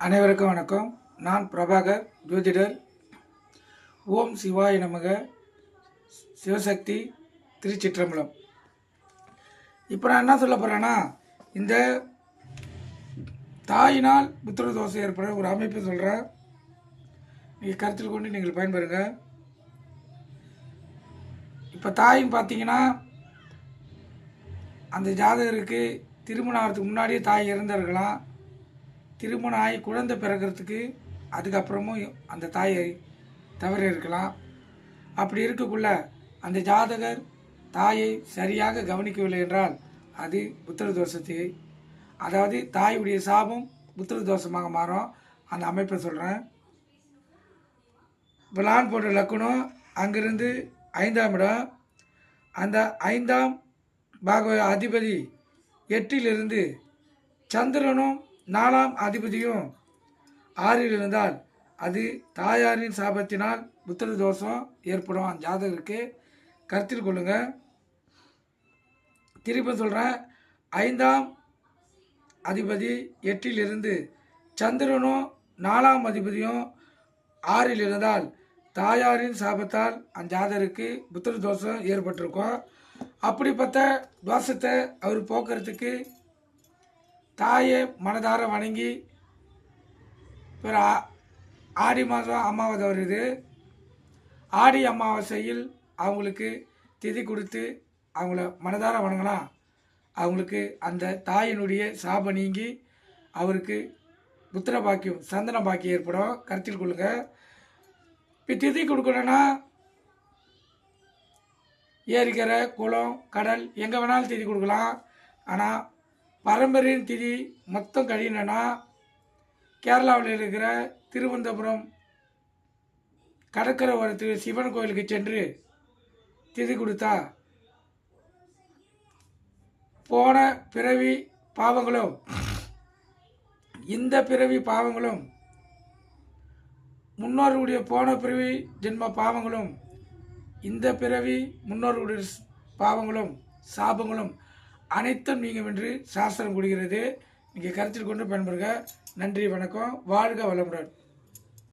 அனைவருக்கும் வணக்கம். நான் பிரபாகர், ஜோதிடர். ஓம் சிவாய நமக. சிவசக்தி, திருச்சிற்றம்பலம். இப்போ நான் என்ன சொல்ல போகிறேன்னா, இந்த தாயினால் புத்திர தோஷம் ஏற்பட ஒரு அமைப்பு சொல்கிறேன். நீங்கள் கருத்தில் கொண்டு நீங்கள் பயன்பெறுங்க. இப்போ தாயின்னு பார்த்தீங்கன்னா, அந்த ஜாதகருக்கு திருமணம் ஆகிறதுக்கு முன்னாடியே தாய் இறந்திருக்கலாம். திருமணம் ஆகி குழந்தை பிறக்கிறதுக்கு அதுக்கப்புறமும் அந்த தாயை தவறி இருக்கலாம். அப்படி இருக்கக்குள்ள அந்த ஜாதகர் தாயை சரியாக கவனிக்கவில்லை என்றால் அது புத்திர தோஷத்தை, அதாவது தாயுடைய சாபம் புத்திர தோஷமாக மாறும். அந்த அமைப்பை சொல்கிறேன். விளான் போன்ற லக்குனம் அங்கிருந்து 5ஆம் இடம், அந்த 5ஆம் பாக அதிபதி 8லிருந்து சந்திரனும் 4ஆம் அதிபதியும் 6ல் இருந்தால் அது தாயாரின் சாபத்தினால் புத்திர தோஷம் ஏற்படும். அந்த ஜாதகருக்கு கருத்தில் கொள்ளுங்கள். திருப்பி சொல்கிறேன். 5ஆம் அதிபதி 8லிருந்து சந்திரனும் 4ஆம் அதிபதியும் 6ல் இருந்தால் தாயாரின் சாபத்தால் அந்த ஜாதகருக்கு புத்திர தோஷம் ஏற்பட்டிருக்கும். அப்படிப்பட்ட தோஷத்தை அவர் போக்குறதுக்கு தாயை மனதார வணங்கி, பிற ஆடி மாதம் அமாவாசை வருது. ஆடி அமாவாசையில் அவங்களுக்கு திதி கொடுத்து அவங்கள மனதார வணங்கலாம். அவங்களுக்கு அந்த தாயினுடைய சாபம் நீங்கி அவருக்கு புத்திர பாக்கியம், சந்தன பாக்கியம் ஏற்படும். கருத்தில் கொள்ளுங்க. இப்போ திதி கொடுக்கணுன்னா ஏரிக்கரை, குளம், கடல் எங்கே வேணாலும் திதி கொடுக்கலாம். ஆனால் பரம்பரையின் திதி மொத்தம் கழியணுன்னா கேரளாவில் இருக்கிற திருவனந்தபுரம் கடற்கரை ஓரத்தில் சிவன் கோயிலுக்கு சென்று திதி கொடுத்தா போன பிறவி பாவங்களும் இந்த பிறவி பாவங்களும் முன்னோர்களுடைய போன பிறவி ஜென்ம பாவங்களும் இந்த பிறவி முன்னோர்களுடைய பாவங்களும் சாபங்களும் அனைத்தும் நீங்கள் என்று சாஸ்திரம் கூறுகிறது. நீங்கள் கருத்தில் கொண்டு பயன்பெறுங்க. நன்றி, வணக்கம். வாழ்க வளமுடன்.